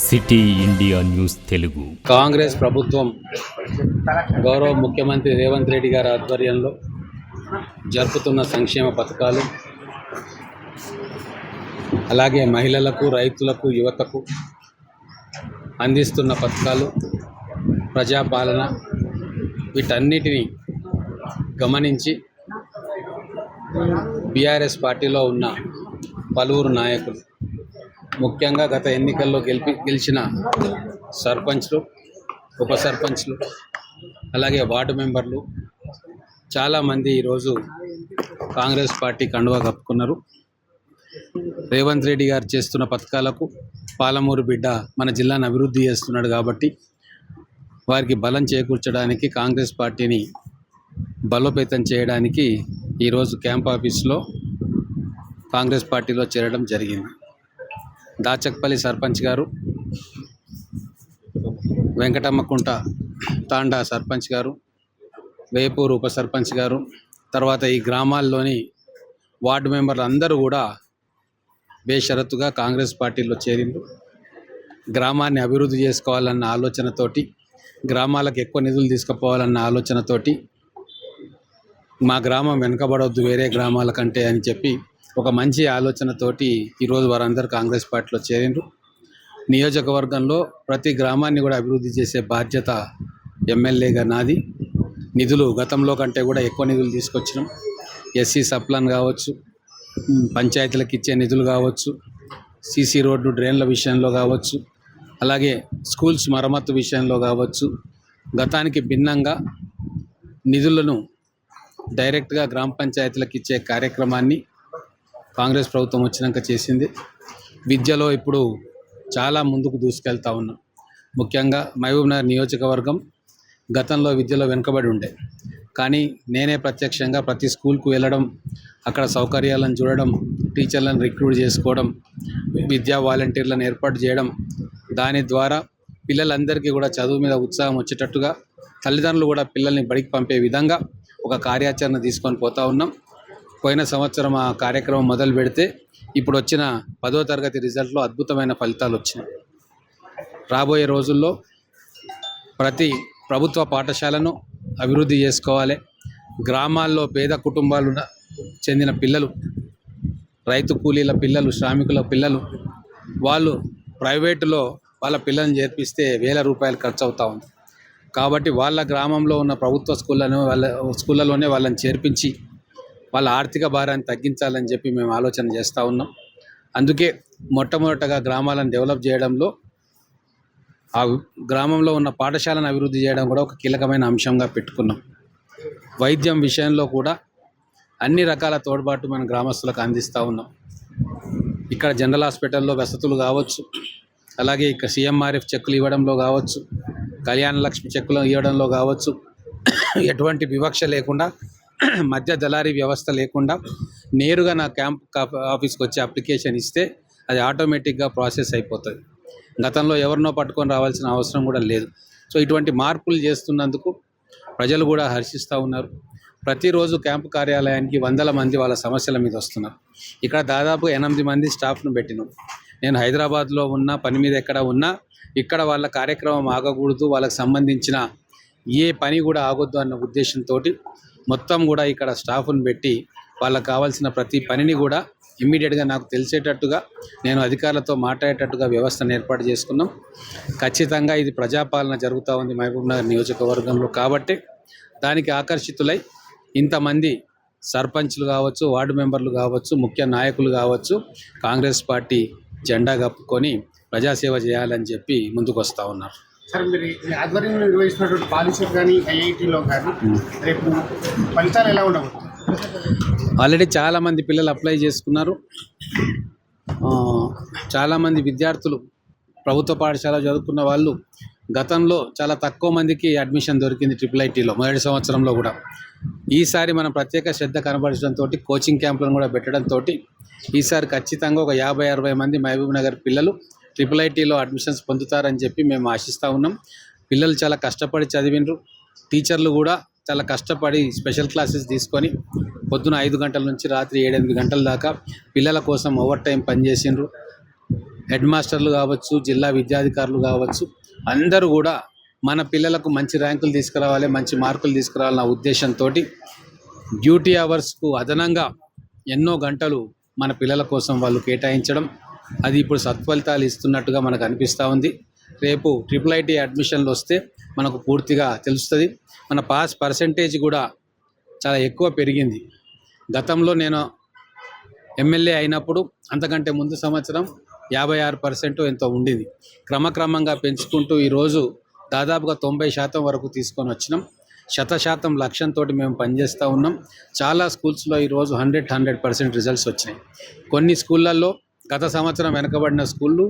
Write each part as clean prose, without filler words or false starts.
City India news Telugu. Congress ప్రభుత్వం గౌరవ ముఖ్యమంత్రి రేవంత్ రెడ్డి గారి ఆధ్వర్యంలో జరుపుతున్న సంక్షేమ పథకాలు, అలాగే మహిళలకు, రైతులకు, యువతకు అందిస్తున్న పథకాలు, ప్రజాపాలన, వీటన్నిటిని గమనించి బీఆర్ఎస్ పార్టీలో ఉన్న పలువురు నాయకులు, ముఖ్యంగా గత ఎన్నికల్లో గెలిచిన సర్పంచ్లు, ఉప సర్పంచ్లు, అలాగే వార్డు మెంబర్లు చాలామంది ఈరోజు కాంగ్రెస్ పార్టీ కండువా కప్పుకున్నారు. రేవంత్ రెడ్డి గారు చేస్తున్న పథకాలకు పాలమూరు బిడ్డ మన జిల్లాను అభివృద్ధి చేస్తున్నాడు కాబట్టి వారికి బలం చేకూర్చడానికి, కాంగ్రెస్ పార్టీని బలోపేతం చేయడానికి ఈరోజు క్యాంప్ ఆఫీస్లో కాంగ్రెస్ పార్టీలో చేరడం జరిగింది. దాచక్పల్లి సర్పంచ్ గారు, వెంకటమ్మకుంట తాండా సర్పంచ్ గారు, వేపూరు ఉప సర్పంచ్ గారు, తర్వాత ఈ గ్రామాల్లోని వార్డు మెంబర్లు అందరూ కూడా బేషరతుగా కాంగ్రెస్ పార్టీలో చేరిండు. గ్రామాన్ని అభివృద్ధి చేసుకోవాలన్న ఆలోచనతోటి, గ్రామాలకు ఎక్కువ నిధులు తీసుకుపోవాలన్న ఆలోచనతోటి, మా గ్రామం వెనుకబడవద్దు వేరే గ్రామాల కంటే అని చెప్పి ఒక మంచి ఆలోచనతోటి ఈరోజు వారందరూ కాంగ్రెస్ పార్టీలో చేరిండ్రు. నియోజకవర్గంలో ప్రతి గ్రామాన్ని కూడా అభివృద్ధి చేసే బాధ్యత ఎమ్మెల్యేగా నాది. నిధులు గతంలో కంటే కూడా ఎక్కువ నిధులు తీసుకొచ్చినాం. ఎస్సీ సప్లాన్ కావచ్చు, పంచాయతీలకు ఇచ్చే నిధులు కావచ్చు, సీసీ రోడ్డు డ్రైన్ల విషయంలో కావచ్చు, అలాగే స్కూల్స్ మరమ్మతు విషయంలో కావచ్చు, గతానికి భిన్నంగా నిధులను డైరెక్ట్గా గ్రామ పంచాయతీలకు ఇచ్చే కార్యక్రమాన్ని కాంగ్రెస్ ప్రభుత్వం వచ్చినాక చేసింది. విద్యలో ఇప్పుడు చాలా ముందుకు దూసుకెళ్తా ఉన్నాం. ముఖ్యంగా మహబూబ్నగర్ నియోజకవర్గం గతంలో విద్యలో వెనుకబడి ఉండే, కానీ నేనే ప్రత్యక్షంగా ప్రతి స్కూల్కు వెళ్ళడం, అక్కడ సౌకర్యాలను చూడడం, టీచర్లను రిక్రూట్ చేసుకోవడం, విద్యా వాలంటీర్లను ఏర్పాటు చేయడం, దాని ద్వారా పిల్లలందరికీ కూడా చదువు మీద ఉత్సాహం వచ్చేటట్టుగా, తల్లిదండ్రులు కూడా పిల్లల్ని బడికి పంపే విధంగా ఒక కార్యాచరణ తీసుకొని పోతా ఉన్నాం. పోయిన సంవత్సరం ఆ కార్యక్రమం మొదలు పెడితే ఇప్పుడు వచ్చిన 10వ తరగతి రిజల్ట్లో అద్భుతమైన ఫలితాలు వచ్చినాయి. రాబోయే రోజుల్లో ప్రతి ప్రభుత్వ పాఠశాలను అభివృద్ధి చేసుకోవాలి. గ్రామాల్లో పేద కుటుంబాలు చెందిన పిల్లలు, రైతు కూలీల పిల్లలు, శ్రామికుల పిల్లలు, వాళ్ళు ప్రైవేటులో వాళ్ళ పిల్లల్ని చేర్పిస్తే వేల రూపాయలు ఖర్చు అవుతూ ఉంది. కాబట్టి వాళ్ళ గ్రామంలో ఉన్న ప్రభుత్వ స్కూళ్ళలోనే వాళ్ళని చేర్పించి వాళ్ళ ఆర్థిక భారాన్ని తగ్గించాలని చెప్పి మేము ఆలోచన చేస్తూ ఉన్నాం. అందుకే మొట్టమొదటగా గ్రామాలను డెవలప్ చేయడంలో ఆ గ్రామంలో ఉన్న పాఠశాలను అభివృద్ధి చేయడం కూడా ఒక కీలకమైన అంశంగా పెట్టుకున్నాం. వైద్యం విషయంలో కూడా అన్ని రకాల తోడ్పాటు మన గ్రామస్తులకు అందిస్తూ ఉన్నాం. ఇక్కడ జనరల్ హాస్పిటల్లో వసతులు కావచ్చు, అలాగే ఇక్కడ సీఎంఆర్ఎఫ్ చెక్కులు ఇవ్వడంలో కావచ్చు, కళ్యాణ లక్ష్మి చెక్కులు ఇవ్వడంలో కావచ్చు, ఎటువంటి వివక్ష లేకుండా, మధ్య దళారీ వ్యవస్థ లేకుండా నేరుగా నా క్యాంప్ ఆఫీస్కి వచ్చి అప్లికేషన్ ఇస్తే అది ఆటోమేటిక్గా ప్రాసెస్ అయిపోతుంది. గతంలో ఎవరినో పట్టుకొని రావాల్సిన అవసరం కూడా లేదు. సో ఇటువంటి మార్పులు చేస్తున్నందుకు ప్రజలు కూడా హర్షిస్తూ ఉన్నారు. ప్రతిరోజు క్యాంపు కార్యాలయానికి వందల మంది వాళ్ళ సమస్యల మీద వస్తున్నారు. ఇక్కడ దాదాపు 8 మంది స్టాఫ్ను పెట్టినాం. నేను హైదరాబాద్లో ఉన్న పని మీద ఎక్కడ ఉన్నా ఇక్కడ వాళ్ళ కార్యక్రమం ఆగకూడదు, వాళ్ళకి సంబంధించిన ఏ పని కూడా ఆగొద్దు అన్న ఉద్దేశంతో మొత్తం కూడా ఇక్కడ స్టాఫ్ను పెట్టి వాళ్ళకు కావాల్సిన ప్రతి పనిని కూడా ఇమ్మీడియట్గా నాకు తెలిసేటట్టుగా, నేను అధికారులతో మాట్లాడేటట్టుగా వ్యవస్థను ఏర్పాటు చేసుకున్నాం. ఖచ్చితంగా ఇది ప్రజాపాలన జరుగుతూ ఉంది మహబూబ్నగర్ నియోజకవర్గంలో. కాబట్టి దానికి ఆకర్షితులై ఇంతమంది సర్పంచ్లు కావచ్చు, వార్డు మెంబర్లు కావచ్చు, ముఖ్య నాయకులు కావచ్చు కాంగ్రెస్ పార్టీ జెండా కప్పుకొని ప్రజాసేవ చేయాలని చెప్పి ముందుకు వస్తూ ఉన్నారు. సార్, మీరు ఆధ్వర్యంలో నిర్వహిస్తున్నటువంటి పాలిసెట్ కానీ ఐఐటీలో కానీ రేపు ఫలితాలు ఎలా ఉండవు? ఆల్రెడీ చాలామంది పిల్లలు అప్లై చేసుకున్నారు. చాలామంది విద్యార్థులు ప్రభుత్వ పాఠశాల చదువుకున్న వాళ్ళు గతంలో చాలా తక్కువ మందికి అడ్మిషన్ దొరికింది IIITలో మొదటి సంవత్సరంలో కూడా. ఈసారి మనం ప్రత్యేక శ్రద్ధ కనబరచడంతో, కోచింగ్ క్యాంపులను కూడా పెట్టడంతో ఈసారి ఖచ్చితంగా ఒక 50-60 మంది మహబూబ్నగర్ పిల్లలు IIITలో అడ్మిషన్స్ పొందుతారని చెప్పి మేము ఆశిస్తూ ఉన్నాం. పిల్లలు చాలా కష్టపడి చదివిండ్రు. టీచర్లు కూడా చాలా కష్టపడి స్పెషల్ క్లాసెస్ తీసుకొని పొద్దున 5 గంటల నుంచి రాత్రి 7-8 గంటల దాకా పిల్లల కోసం ఓవర్ టైం పనిచేసిండ్రు. హెడ్ మాస్టర్లు కావచ్చు, జిల్లా విద్యాధికారులు కావచ్చు, అందరూ కూడా మన పిల్లలకు మంచి ర్యాంకులు తీసుకురావాలి, మంచి మార్కులు తీసుకురావాలన్న ఉద్దేశంతో డ్యూటీ అవర్స్కు అదనంగా ఎన్నో గంటలు మన పిల్లల కోసం వాళ్ళు కేటాయించడం, అది ఇప్పుడు సత్ఫలితాలు ఇస్తున్నట్టుగా మనకు అనిపిస్తూ ఉంది. రేపు IIIT అడ్మిషన్లు వస్తే మనకు పూర్తిగా తెలుస్తుంది. మన పాస్ పర్సెంటేజ్ కూడా చాలా ఎక్కువ పెరిగింది. గతంలో నేను ఎమ్మెల్యే అయినప్పుడు అంతకంటే ముందు సంవత్సరం 56% ఎంతో ఉండింది. క్రమక్రమంగా పెంచుకుంటూ ఈరోజు దాదాపుగా 90% వరకు తీసుకొని వచ్చినాం. 100% లక్ష్యంతో మేము పనిచేస్తూ ఉన్నాం. చాలా స్కూల్స్లో ఈరోజు 100% రిజల్ట్స్ వచ్చినాయి. కొన్ని స్కూళ్ళల్లో గత సంవత్సరం వెనకబడిన స్కూళ్ళు,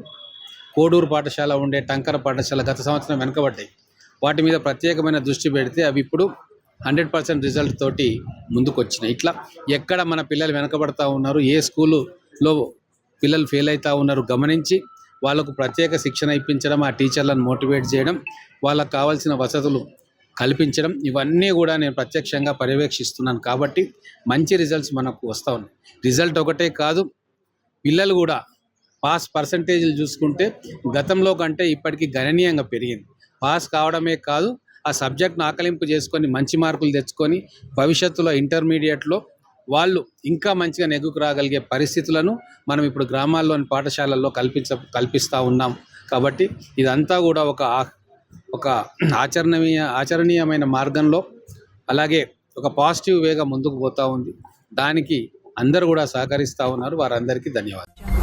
కోడూరు పాఠశాల ఉండే టంకర పాఠశాల గత సంవత్సరం వెనకబడ్డాయి. వాటి మీద ప్రత్యేకమైన దృష్టి పెడితే అవి ఇప్పుడు 100% రిజల్ట్ తోటి ముందుకు వచ్చినాయి. ఇట్లా ఎక్కడ మన పిల్లలు వెనకబడతా ఉన్నారు, ఏ స్కూలులో పిల్లలు ఫెయిల్ అవుతూ ఉన్నారు గమనించి వాళ్ళకు ప్రత్యేక శిక్షణ ఇప్పించడం, ఆ టీచర్లను మోటివేట్ చేయడం, వాళ్ళకు కావాల్సిన వసతులు కల్పించడం, ఇవన్నీ కూడా నేను ప్రత్యక్షంగా పర్యవేక్షిస్తున్నాను. కాబట్టి మంచి రిజల్ట్స్ మనకు వస్తూ ఉన్నాయి. రిజల్ట్ ఒకటే కాదు, పిల్లలు కూడా పాస్ పర్సంటేజ్లు చూసుకుంటే గతంలో కంటే ఇప్పటికీ గణనీయంగా పెరిగింది. పాస్ కావడమే కాదు, ఆ సబ్జెక్ట్ను ఆకలింపు చేసుకొని మంచి మార్కులు తెచ్చుకొని భవిష్యత్తులో ఇంటర్మీడియట్లో వాళ్ళు ఇంకా మంచిగా నెగ్గుకు రాగలిగే పరిస్థితులను మనం ఇప్పుడు గ్రామాల్లోని పాఠశాలల్లో కల్పిస్తూ ఉన్నాం. కాబట్టి ఇదంతా కూడా ఒక ఆచరణీయమైన మార్గంలో, అలాగే ఒక పాజిటివ్ వేగా ముందుకు పోతూ ఉంది. దానికి అందరూ కూడా సహకరిస్తూ ఉన్నారు. వారందరికీ ధన్యవాదాలు.